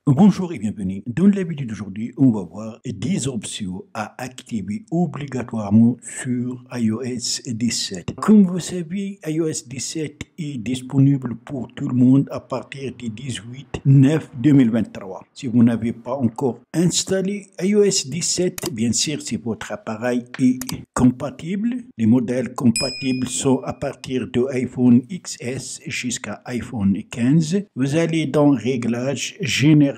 Bonjour et bienvenue. Dans la vidéo d'aujourd'hui, on va voir 10 options à activer obligatoirement sur iOS 17. Comme vous savez, iOS 17 est disponible pour tout le monde à partir du 18/9/2023. Si vous n'avez pas encore installé iOS 17, bien sûr, si votre appareil est compatible, les modèles compatibles sont à partir de iPhone XS jusqu'à iPhone 15. Vous allez dans Réglages généraux,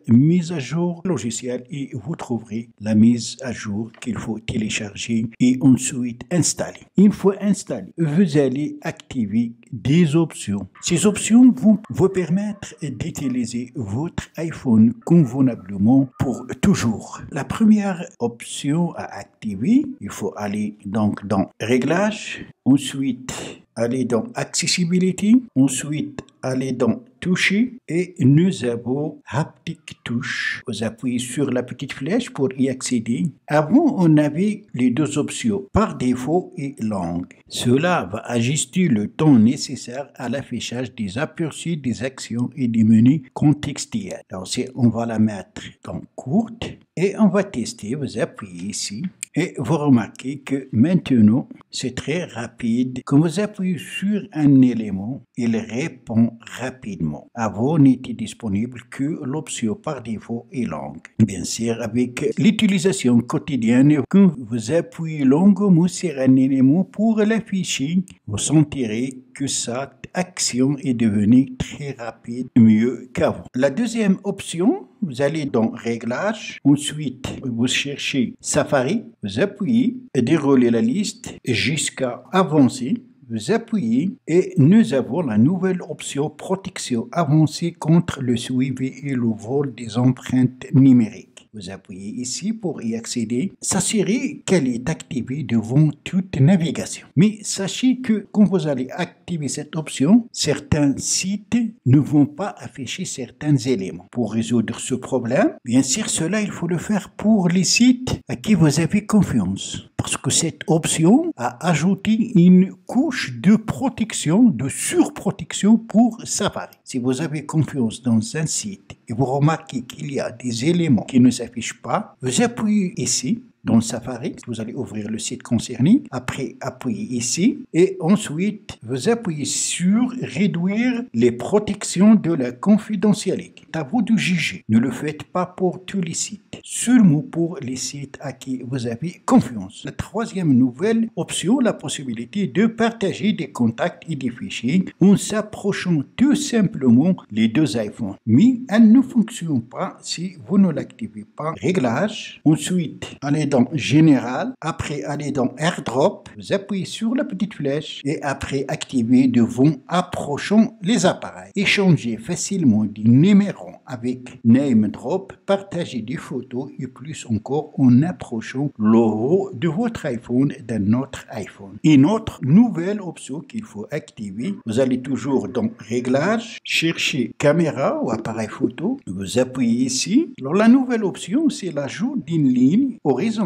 mise à jour logiciel et vous trouverez la mise à jour qu'il faut télécharger et ensuite installer. Une fois installé, vous allez activer des options. Ces options vont vous permettre d'utiliser votre iPhone convenablement pour toujours. La première option à activer, il faut aller donc dans Réglages, ensuite aller dans Accessibility, ensuite aller dans Toucher et nous avons Haptic Touch. Vous appuyez sur la petite flèche pour y accéder. Avant, on avait les deux options, par défaut et langue. Cela va ajuster le temps nécessaire à l'affichage des aperçus, des actions et des menus contextuels. Alors, on va la mettre dans courte et on va tester. Vous appuyez ici. Et vous remarquez que maintenant, c'est très rapide. Quand vous appuyez sur un élément, il répond rapidement. Avant, n'était disponible que l'option par défaut et langue. Bien sûr, avec l'utilisation quotidienne, quand vous appuyez longuement sur un élément pour l'afficher, vous sentirez que cette action est devenue très rapide, mieux qu'avant. La deuxième option, vous allez dans Réglages, ensuite vous cherchez Safari, vous appuyez et déroulez la liste jusqu'à Avancer. Vous appuyez et nous avons la nouvelle option Protection avancée contre le suivi et le vol des empreintes numériques. Vous appuyez ici pour y accéder. S'assurer qu'elle est activée devant toute navigation. Mais sachez que quand vous allez activer cette option, certains sites ne vont pas afficher certains éléments. Pour résoudre ce problème, bien sûr, cela, il faut le faire pour les sites à qui vous avez confiance. Parce que cette option a ajouté une couche de protection, de surprotection pour Safari. Si vous avez confiance dans un site et vous remarquez qu'il y a des éléments qui ne s'affichent pas, vous appuyez ici dans Safari, vous allez ouvrir le site concerné, après appuyez ici et ensuite vous appuyez sur réduire les protections de la confidentialité. C'est à vous de juger. Ne le faites pas pour tous les sites, seulement pour les sites à qui vous avez confiance. La troisième nouvelle option, la possibilité de partager des contacts et des fichiers en s'approchant tout simplement les deux iPhones. Mais elle ne fonctionne pas si vous ne l'activez pas. Réglages, ensuite allez dans Général, après aller dans AirDrop, vous appuyez sur la petite flèche et après activer devant approchant les appareils. Échangez facilement des numéros avec Name Drop, partagez des photos et plus encore en approchant le haut de votre iPhone d'un autre iPhone. Une autre nouvelle option qu'il faut activer, vous allez toujours dans Réglages, chercher Caméra ou appareil photo, vous appuyez ici. Alors la nouvelle option, c'est l'ajout d'une ligne horizontale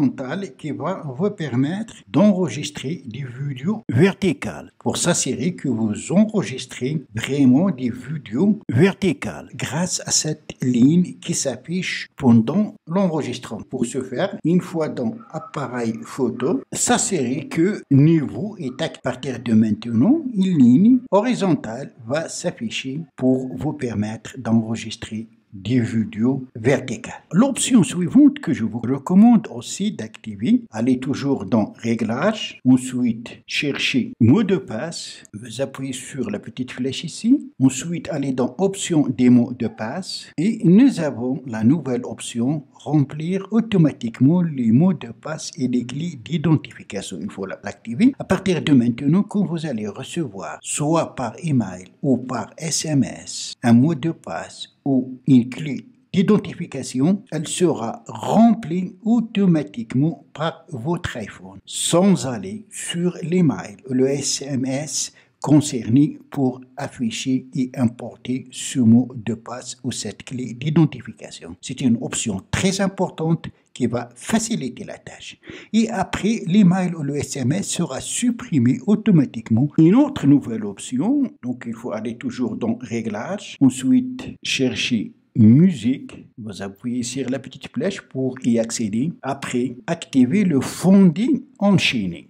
qui va vous permettre d'enregistrer des vidéos verticales pour s'assurer que vous enregistrez vraiment des vidéos verticales grâce à cette ligne qui s'affiche pendant l'enregistrement. Pour ce faire, une fois dans appareil photo, s'assurer que niveau est à partir de maintenant, une ligne horizontale va s'afficher pour vous permettre d'enregistrer des vidéos verticales. L'option suivante que je vous recommande aussi d'activer, allez toujours dans Réglages, ensuite cherchez Mot de passe, vous appuyez sur la petite flèche ici, ensuite allez dans Options des mots de passe et nous avons la nouvelle option Remplir automatiquement les mots de passe et les clés d'identification. Il faut l'activer. À partir de maintenant, quand vous allez recevoir soit par email ou par SMS un mot de passe ou une clé d'identification, elle sera remplie automatiquement par votre iPhone sans aller sur l'email ou le SMS concerné pour afficher et importer ce mot de passe ou cette clé d'identification. C'est une option très importante qui va faciliter la tâche. Et après, l'email ou le SMS sera supprimé automatiquement. Une autre nouvelle option, donc il faut aller toujours dans Réglages, ensuite chercher musique. Vous appuyez sur la petite flèche pour y accéder. Après, activez le fondu enchaîné.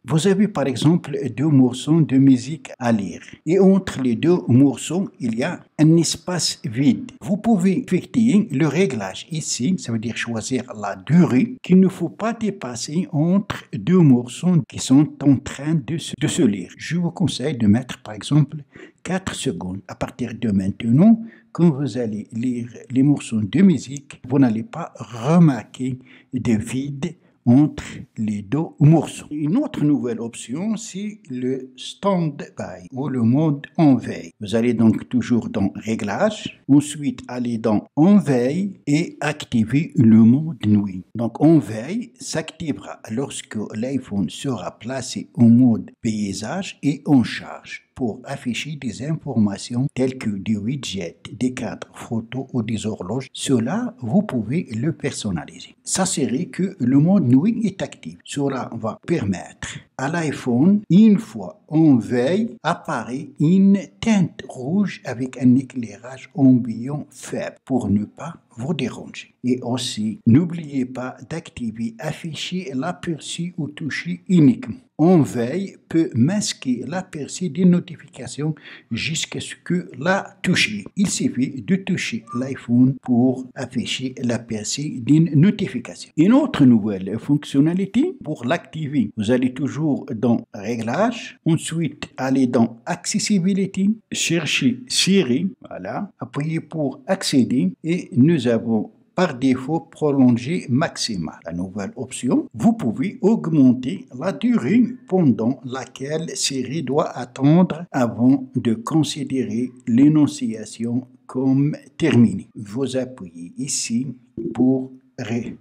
Vous avez par exemple 2 morceaux de musique à lire. Et entre les 2 morceaux, il y a un espace vide. Vous pouvez effectuer le réglage ici, ça veut dire choisir la durée qu'il ne faut pas dépasser entre 2 morceaux qui sont en train de se lire. Je vous conseille de mettre par exemple 4 secondes. À partir de maintenant, quand vous allez lire les morceaux de musique, vous n'allez pas remarquer de vide entre les 2 morceaux. Une autre nouvelle option, c'est le stand-by ou le mode en veille. Vous allez donc toujours dans Réglages, ensuite aller dans En veille et activer le mode nuit. Donc En veille s'activera lorsque l'iPhone sera placé en mode paysage et en charge pour afficher des informations telles que des widgets, des cadres photos ou des horloges. Cela, vous pouvez le personnaliser. S'assurer que le mode nuit est actif. Cela va permettre à l'iPhone, une fois en veille, apparaît une teinte rouge avec un éclairage ambiant faible pour ne pas vous déranger. Et aussi, n'oubliez pas d'activer afficher l'aperçu ou toucher uniquement. En veille peut masquer l'aperçu des notifications jusqu'à ce que la toucher. Il suffit de toucher l'iPhone pour afficher l'aperçu d'une notification. Une autre nouvelle fonctionnalité, pour l'activer, vous allez toujours dans Réglages, ensuite allez dans Accessibility, cherchez Siri, voilà, appuyez pour accéder et nous avons par défaut prolongé maximal. La nouvelle option, vous pouvez augmenter la durée pendant laquelle Siri doit attendre avant de considérer l'énonciation comme terminée. Vous appuyez ici pour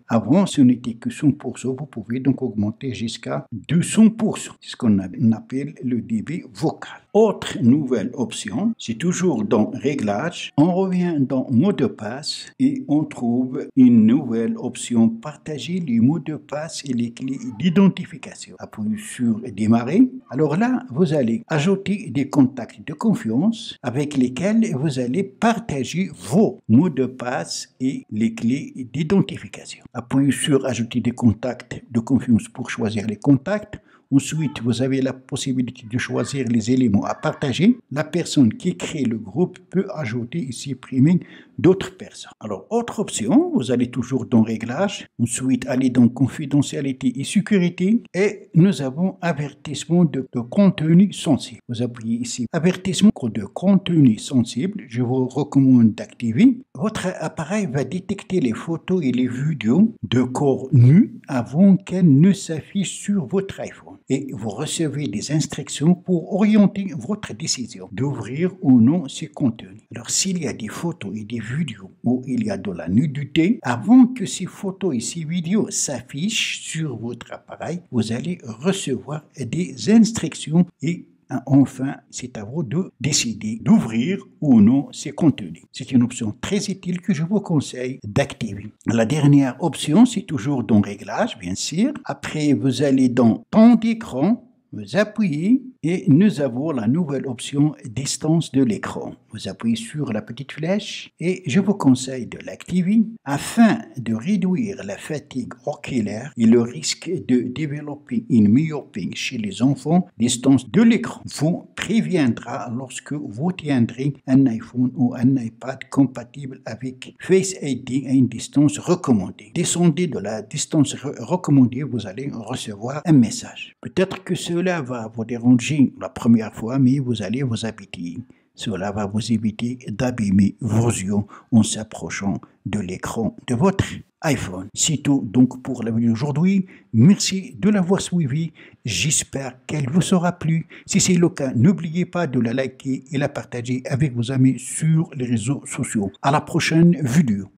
Avant, ce n'était que 100%, vous pouvez donc augmenter jusqu'à 200%, c'est ce qu'on appelle le débit vocal. Autre nouvelle option, c'est toujours dans Réglages, on revient dans Mot de passe et on trouve une nouvelle option, partager les mots de passe et les clés d'identification. Appuyez sur Démarrer. Alors là, vous allez ajouter des contacts de confiance avec lesquels vous allez partager vos mots de passe et les clés d'identification. Appuyez sur Ajouter des contacts de confiance pour choisir les contacts. Ensuite, vous avez la possibilité de choisir les éléments à partager. La personne qui crée le groupe peut ajouter et supprimer d'autres personnes. Alors, autre option, vous allez toujours dans Réglages, ensuite aller dans Confidentialité et Sécurité et nous avons Avertissement de contenu sensible. Vous appuyez ici Avertissement de contenu sensible. Je vous recommande d'activer. Votre appareil va détecter les photos et les vidéos de corps nus avant qu'elles ne s'affichent sur votre iPhone. Et vous recevez des instructions pour orienter votre décision d'ouvrir ou non ces contenus. Alors, s'il y a des photos et des vidéos où il y a de la nudité, avant que ces photos et ces vidéos s'affichent sur votre appareil, vous allez recevoir des instructions et enfin, c'est à vous de décider d'ouvrir ou non ces contenus. C'est une option très utile que je vous conseille d'activer. La dernière option, c'est toujours dans Réglages, bien sûr. Après, vous allez dans Temps d'écran, vous appuyez et nous avons la nouvelle option Distance de l'écran. Vous appuyez sur la petite flèche et je vous conseille de l'activer afin de réduire la fatigue oculaire et le risque de développer une myopie chez les enfants. Distance de l'écran vous préviendra lorsque vous tiendrez un iPhone ou un iPad compatible avec Face ID à une distance recommandée. Descendez de la distance recommandée, vous allez recevoir un message. Peut-être que cela va vous déranger la première fois, mais vous allez vous habituer. Cela va vous éviter d'abîmer vos yeux en s'approchant de l'écran de votre iPhone. C'est tout donc pour la vidéo d'aujourd'hui. Merci de l'avoir suivi. J'espère qu'elle vous sera plu. Si c'est le cas, n'oubliez pas de la liker et la partager avec vos amis sur les réseaux sociaux. À la prochaine vidéo.